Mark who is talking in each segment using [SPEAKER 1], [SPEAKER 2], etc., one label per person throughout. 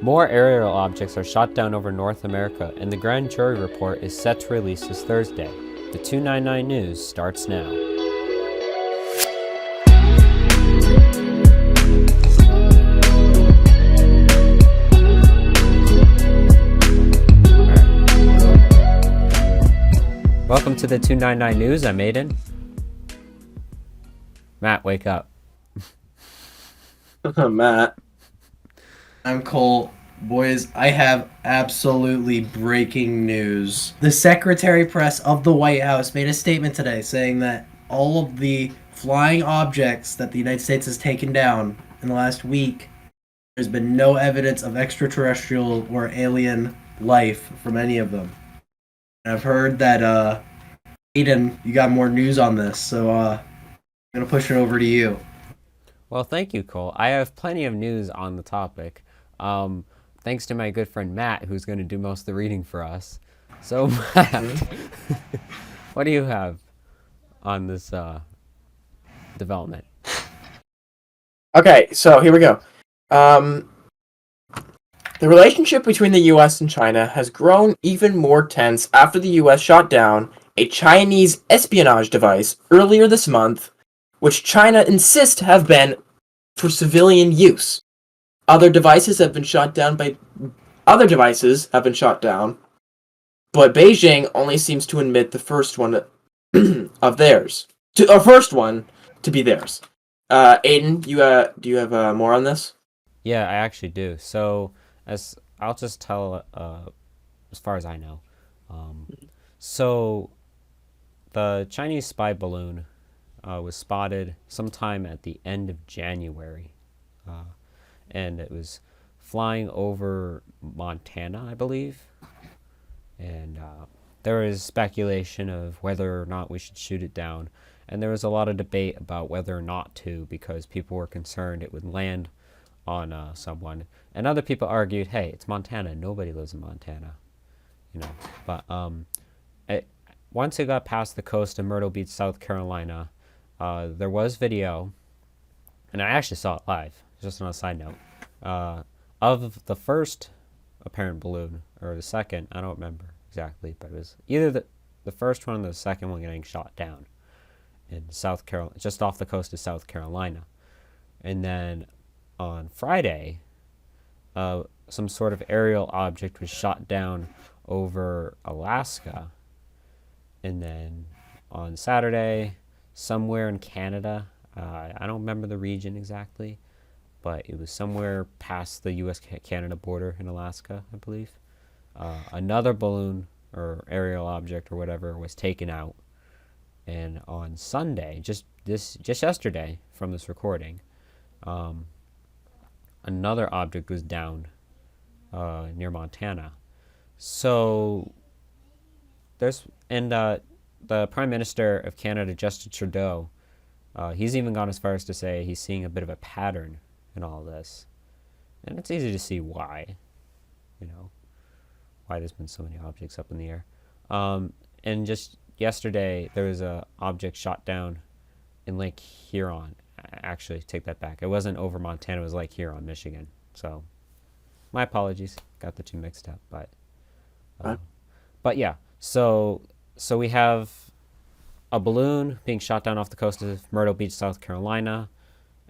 [SPEAKER 1] More aerial objects are shot down over North America, and the grand jury report is set to release this Thursday. The 299 News starts now. Welcome to the 299 News. I'm Aiden. Matt, wake up.
[SPEAKER 2] Matt.
[SPEAKER 3] I'm Cole. Boys, I have absolutely breaking news. The Secretary Press of the White House made a statement today saying that all of the flying objects that the United States has taken down in the last week, there's been no evidence of extraterrestrial or alien life from any of them. And I've heard that, Aiden, you got more news on this, so I'm going to push it over to you.
[SPEAKER 1] Well, thank you, Cole. I have plenty of news on the topic. Thanks to my good friend Matt, who's going to do most of the reading for us. So, Matt, what do you have on this development?
[SPEAKER 2] Okay, so here we go. The relationship between the US and China has grown even more tense after the US shot down a Chinese espionage device earlier this month, which China insists have been for civilian use. Other devices have been shot down, but Beijing only seems to admit the first one of theirs. First one to be theirs. Aiden, do you have more on this?
[SPEAKER 1] Yeah, I actually do. So, as I'll just tell, as far as I know. So, the Chinese spy balloon was spotted sometime at the end of January. And it was flying over Montana, I believe. And there was speculation of whether or not we should shoot it down. And there was a lot of debate about whether or not to, because people were concerned it would land on someone. And other people argued, hey, it's Montana. Nobody lives in Montana. You know. But once it got past the coast of Myrtle Beach, South Carolina, there was video. And I actually saw it live. Just on a side note, of the first apparent balloon, or the second, I don't remember exactly, but it was either the first one or the second one getting shot down in South Carolina, just off the coast of South Carolina. And then on Friday, some sort of aerial object was shot down over Alaska. And then on Saturday, somewhere in Canada, I don't remember the region exactly, but it was somewhere past the U.S.-Canada border in Alaska, I believe. Another balloon or aerial object or whatever was taken out. And on Sunday, just yesterday from this recording, another object was downed near Montana. So the Prime Minister of Canada, Justin Trudeau, he's even gone as far as to say he's seeing a bit of a pattern in all this. And it's easy to see why, why there's been so many objects up in the air. And just yesterday, there was a object shot down in Lake Huron. Actually, take that back. It wasn't over Montana, it was Lake Huron, Michigan. So, my apologies. Got the two mixed up, but yeah. So we have a balloon being shot down off the coast of Myrtle Beach, South Carolina,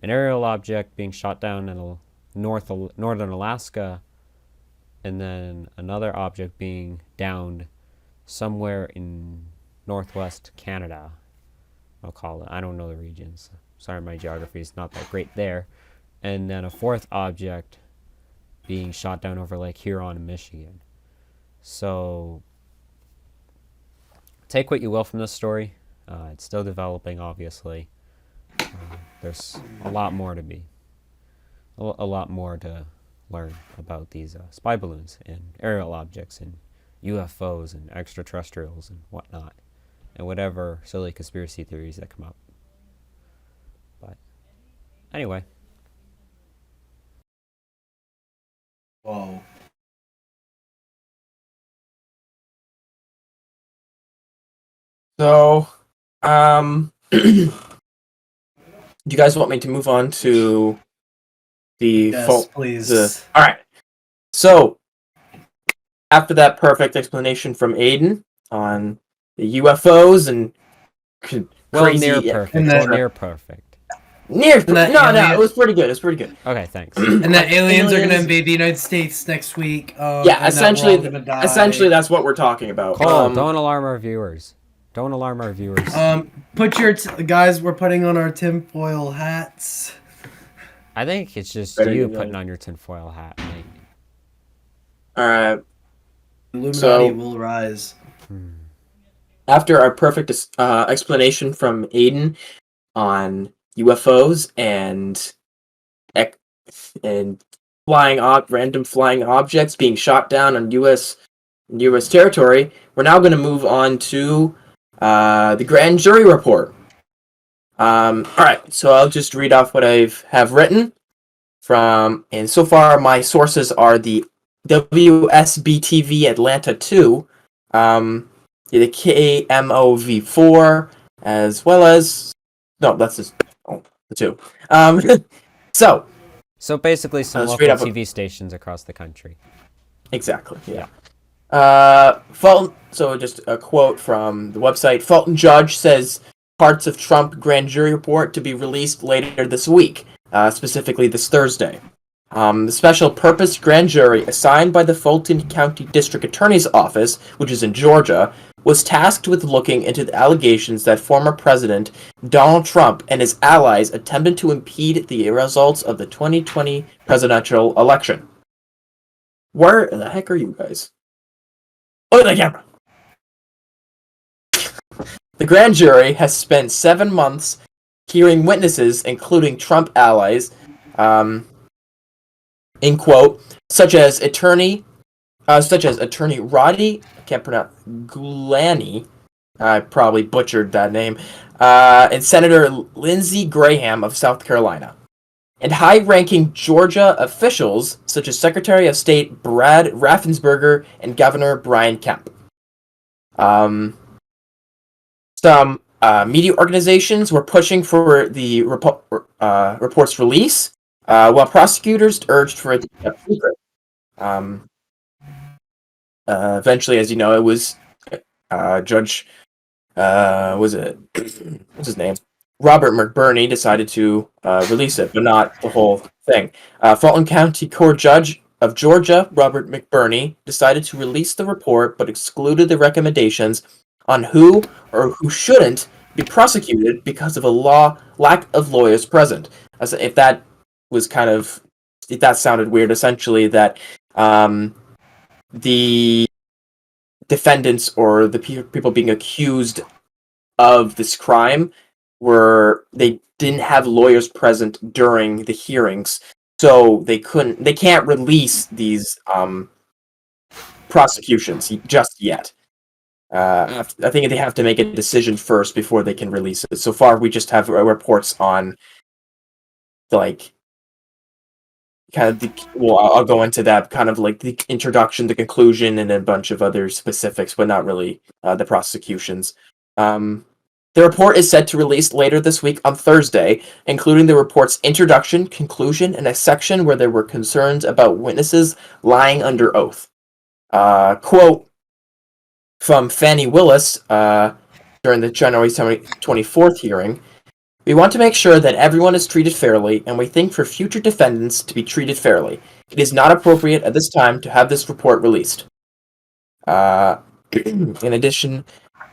[SPEAKER 1] an aerial object being shot down in northern Alaska, and then another object being downed somewhere in northwest Canada. I'll call it. I don't know the regions. Sorry, my geography is not that great there. And then a fourth object being shot down over Lake Huron in Michigan. So take what you will from this story. It's still developing, obviously. There's a lot more to learn about these spy balloons and aerial objects and UFOs and extraterrestrials and whatnot, and whatever silly conspiracy theories that come up. But anyway.
[SPEAKER 3] Whoa.
[SPEAKER 2] So, do you guys want me to move on to the
[SPEAKER 3] Yes, please.
[SPEAKER 2] All right. So, after that perfect explanation from Aiden on the UFOs and
[SPEAKER 1] Well,
[SPEAKER 2] crazy,
[SPEAKER 1] near perfect.
[SPEAKER 3] then-
[SPEAKER 1] Near perfect.
[SPEAKER 2] no,
[SPEAKER 3] that
[SPEAKER 2] it was pretty good. It was pretty good.
[SPEAKER 1] Okay, thanks.
[SPEAKER 3] And that aliens are going to
[SPEAKER 2] Aliens-
[SPEAKER 3] invade the United States next week.
[SPEAKER 2] Yeah,
[SPEAKER 3] and that we're all gonna die.
[SPEAKER 2] essentially, that's what we're talking about.
[SPEAKER 1] Cole, don't alarm our viewers. Don't alarm our viewers.
[SPEAKER 3] Put your guys. We're putting on our tinfoil hats.
[SPEAKER 1] I think it's just
[SPEAKER 2] Better
[SPEAKER 1] you
[SPEAKER 2] than
[SPEAKER 1] putting
[SPEAKER 2] that.
[SPEAKER 1] on your tinfoil hat, mate.
[SPEAKER 2] All right.
[SPEAKER 3] Illuminati
[SPEAKER 2] So-
[SPEAKER 3] will rise.
[SPEAKER 2] After our perfect explanation from Aiden on UFOs and random flying objects being shot down on U.S. territory, we're now going to move on to the grand jury report. All right, so I'll just read off what I have written and so far my sources are the WSBTV Atlanta 2, the KMOV4, as well as that's just the 2.
[SPEAKER 1] So basically, some
[SPEAKER 2] straight
[SPEAKER 1] local
[SPEAKER 2] up-
[SPEAKER 1] TV stations across the country.
[SPEAKER 2] Exactly, yeah. Fulton, so just a quote from the website. Fulton Judge says parts of Trump grand jury report to be released later this week, specifically this Thursday. The special purpose grand jury assigned by the Fulton County District Attorney's Office, which is in Georgia, was tasked with looking into the allegations that former President Donald Trump and his allies attempted to impede the results of the 2020 presidential election. Where the heck are you guys? Look at the camera! The grand jury has spent 7 months hearing witnesses, including Trump allies, in quote, such as attorney Roddy, I can't pronounce, Gulani, I probably butchered that name, and Senator Lindsey Graham of South Carolina, and high-ranking Georgia officials such as Secretary of State Brad Raffensperger and Governor Brian Kemp. Some media organizations were pushing for the report's release, while prosecutors urged for it to be kept secret. Eventually, as you know, it was Judge, what's his name? Robert McBurney decided to release it, but not the whole thing. Fulton County Court Judge of Georgia, Robert McBurney, decided to release the report, but excluded the recommendations on who or who shouldn't be prosecuted because of a lack of lawyers present. As if that sounded weird, essentially that the defendants or the people being accused of this crime they didn't have lawyers present during the hearings, so they can't release these prosecutions just yet. I think they have to make a decision first before they can release it. So far, we just have reports on I'll go into that, kind of like the introduction, the conclusion, and a bunch of other specifics, but not really the prosecutions. The report is set to release later this week on Thursday, including the report's introduction, conclusion, and a section where there were concerns about witnesses lying under oath. Quote from Fannie Willis during the January 24th hearing: "We want to make sure that everyone is treated fairly, and we think for future defendants to be treated fairly. It is not appropriate at this time to have this report released." In addition,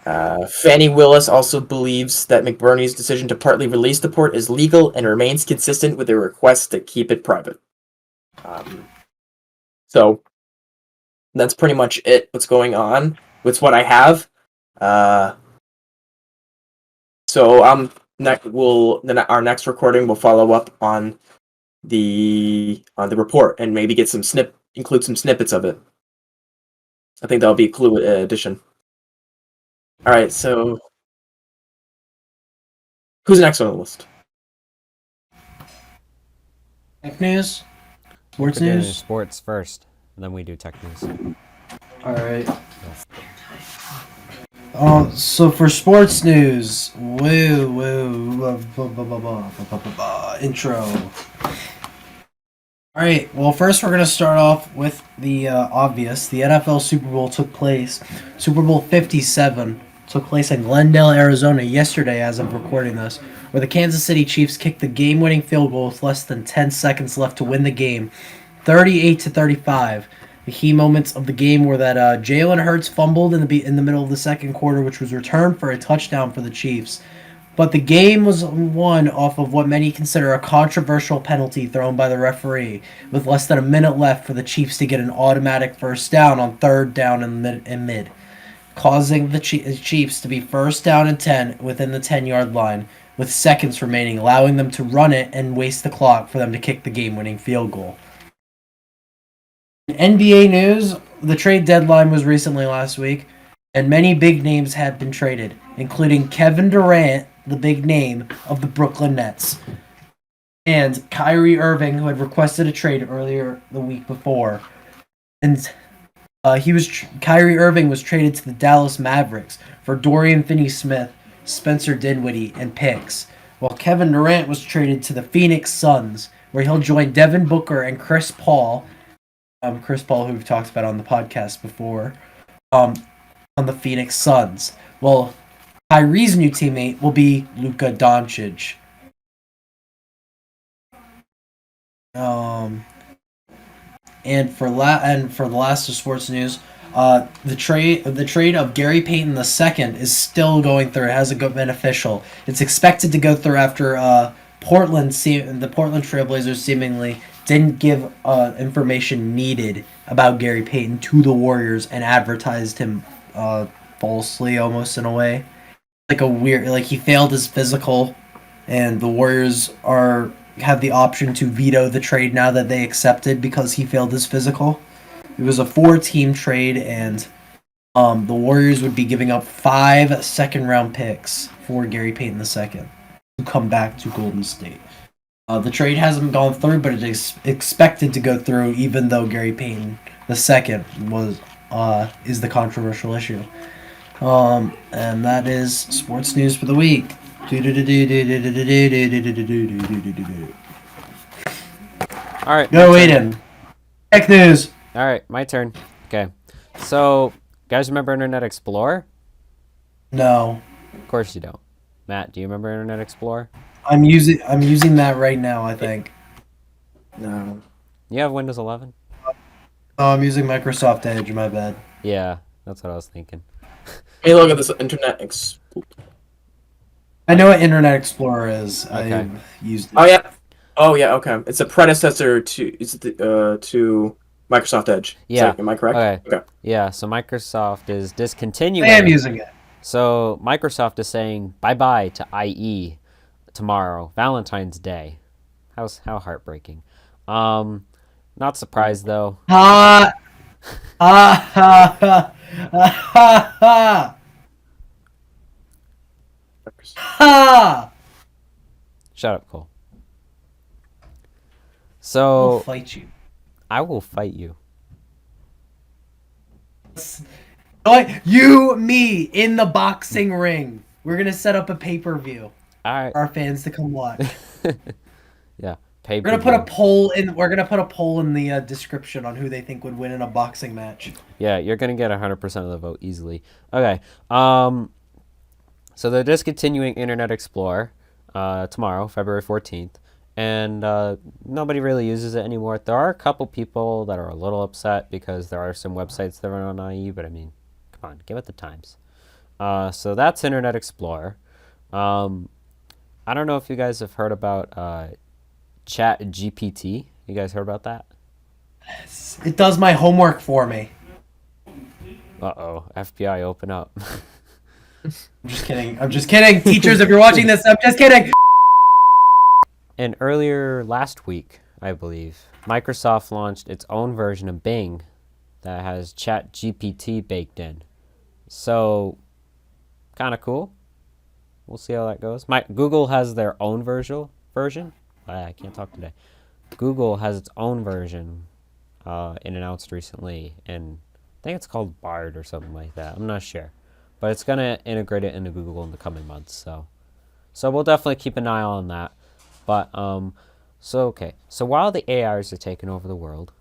[SPEAKER 2] Fannie Willis also believes that McBurney's decision to partly release the report is legal and remains consistent with their request to keep it private. So that's pretty much it. What's going on? What's what I have. So our next recording will follow up on the report and maybe get include some snippets of it. I think that'll be a cool addition. All right, so who's next on the list?
[SPEAKER 3] Tech news? Sports
[SPEAKER 1] We're doing
[SPEAKER 3] news?
[SPEAKER 1] sports first, and then we do tech news.
[SPEAKER 3] Alright. So for sports news, intro. All right. Well, first we're gonna start off with the obvious. The NFL Super Bowl took place. Super Bowl 57 took place in Glendale, Arizona, yesterday, as of recording this, where the Kansas City Chiefs kicked the game-winning field goal with less than 10 seconds left to win the game, 38 to 35. The key moments of the game were that Jalen Hurts fumbled in the middle of the second quarter, which was returned for a touchdown for the Chiefs. But the game was won off of what many consider a controversial penalty thrown by the referee, with less than a minute left for the Chiefs to get an automatic first down on third down and mid, causing the Chiefs to be first down and 10 within the 10-yard line, with seconds remaining, allowing them to run it and waste the clock for them to kick the game-winning field goal. In NBA news, the trade deadline was recently last week, and many big names had been traded, including Kevin Durant, the big name of the Brooklyn Nets, and Kyrie Irving, who had requested a trade earlier the week before. And Kyrie Irving was traded to the Dallas Mavericks for Dorian Finney-Smith, Spencer Dinwiddie, and picks, while Kevin Durant was traded to the Phoenix Suns, where he'll join Devin Booker and Chris Paul, who we've talked about on the podcast before, on the Phoenix Suns. Well, Kyrie's new teammate will be Luka Doncic. And for the last of sports news, the trade of Gary Payton II is still going through. It hasn't been official. It's expected to go through after the Portland Trailblazers seemingly didn't give information needed about Gary Payton to the Warriors and advertised him falsely, almost in a way. He failed his physical, and the Warriors have the option to veto the trade now that they accepted because he failed his physical. It was a 4-team trade, and the Warriors would be giving up 5 second-round picks for Gary Payton II to come back to Golden State. The trade hasn't gone through, but it is expected to go through, even though Gary Payton II is the controversial issue. And that is sports news for the week.
[SPEAKER 1] All right.
[SPEAKER 3] Go, Aiden. Tech news.
[SPEAKER 1] All right, my turn. Okay. So, guys remember Internet Explorer?
[SPEAKER 3] No.
[SPEAKER 1] Of course you don't. Matt, do you remember Internet Explorer?
[SPEAKER 3] I'm using that right now, I think.
[SPEAKER 2] No.
[SPEAKER 1] You have Windows 11?
[SPEAKER 3] Oh, I'm using Microsoft Edge, my bad.
[SPEAKER 1] Yeah, that's what I was thinking.
[SPEAKER 2] Hey, look at this Internet
[SPEAKER 3] I know what Internet Explorer is.
[SPEAKER 1] Okay.
[SPEAKER 3] I've used it.
[SPEAKER 2] Oh yeah. Oh yeah. Okay. It's a predecessor to to Microsoft Edge.
[SPEAKER 1] Yeah.
[SPEAKER 2] Am I correct?
[SPEAKER 1] Okay. Yeah. So Microsoft is
[SPEAKER 3] I
[SPEAKER 1] discontinuing.
[SPEAKER 3] am using it.
[SPEAKER 1] So Microsoft is saying bye-bye to IE tomorrow, Valentine's Day. How heartbreaking. Not surprised though.
[SPEAKER 3] Ha! Ha ha ha ha ha! Ha!
[SPEAKER 1] Shut up, Cole.
[SPEAKER 3] I'll
[SPEAKER 1] So
[SPEAKER 3] fight you.
[SPEAKER 1] I will fight you.
[SPEAKER 3] You, me, in the boxing ring. We're gonna set up a pay-per-view
[SPEAKER 1] All right.
[SPEAKER 3] for our fans to come watch.
[SPEAKER 1] Yeah.
[SPEAKER 3] We're gonna put a poll in the description on who they think would win in a boxing match.
[SPEAKER 1] Yeah, you're gonna get 100% of the vote easily. Okay. So they're discontinuing Internet Explorer tomorrow, February 14th, and nobody really uses it anymore. There are a couple people that are a little upset because there are some websites that run on IE, but I mean, come on, give it the times. So that's Internet Explorer. I don't know if you guys have heard about Chat GPT. You guys heard about that?
[SPEAKER 3] It does my homework for me.
[SPEAKER 1] Uh-oh, FBI, open up.
[SPEAKER 3] I'm just kidding. I'm just kidding. Teachers, if you're watching this, I'm just kidding.
[SPEAKER 1] And earlier last week, I believe, Microsoft launched its own version of Bing that has Chat GPT baked in. So, kind of cool. We'll see how that goes. Google has their own version. I can't talk today. Google has its own version announced recently, and I think it's called Bard or something like that. I'm not sure. But it's going to integrate it into Google in the coming months. So we'll definitely keep an eye on that. But So while the AIs are taking over the world,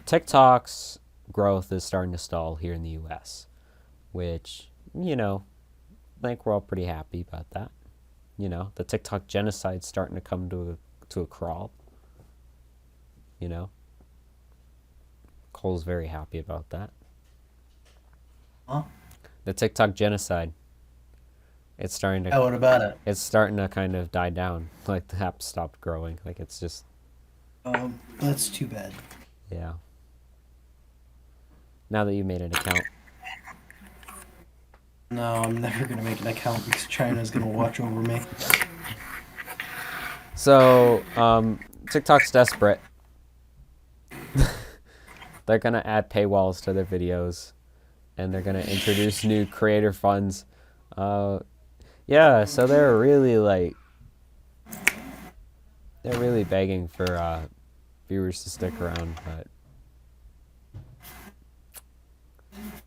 [SPEAKER 1] TikTok's growth is starting to stall here in the US, which, I think we're all pretty happy about that. The TikTok genocide's starting to come to a crawl. Cole's very happy about that.
[SPEAKER 3] Huh?
[SPEAKER 1] The TikTok genocide. It's starting to.
[SPEAKER 3] Oh, what about it?
[SPEAKER 1] It's starting to kind of die down. Like the app stopped growing. Like it's just.
[SPEAKER 3] That's too bad.
[SPEAKER 1] Yeah. Now that you made an account.
[SPEAKER 3] No, I'm never gonna make an account because China's gonna watch over me.
[SPEAKER 1] So, TikTok's desperate. They're gonna add paywalls to their videos, and they're gonna introduce new creator funds. Yeah, so they're really begging for viewers to stick around, but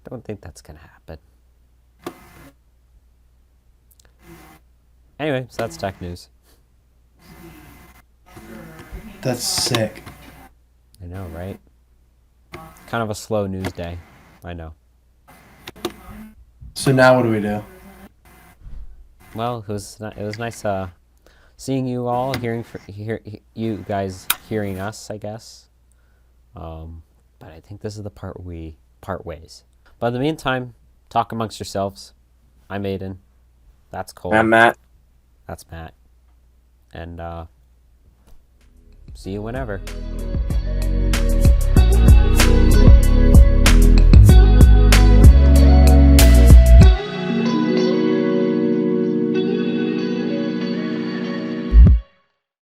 [SPEAKER 1] don't think that's gonna happen. Anyway, so that's tech news.
[SPEAKER 3] That's sick.
[SPEAKER 1] I know, right? Kind of a slow news day. I know.
[SPEAKER 3] So now what do we do?
[SPEAKER 1] Well, it was nice seeing you all, you guys hearing us, I guess. But I think this is the part we part ways. But in the meantime, talk amongst yourselves. I'm Aiden. That's Cole.
[SPEAKER 2] I'm Matt.
[SPEAKER 1] That's Matt. And see you whenever.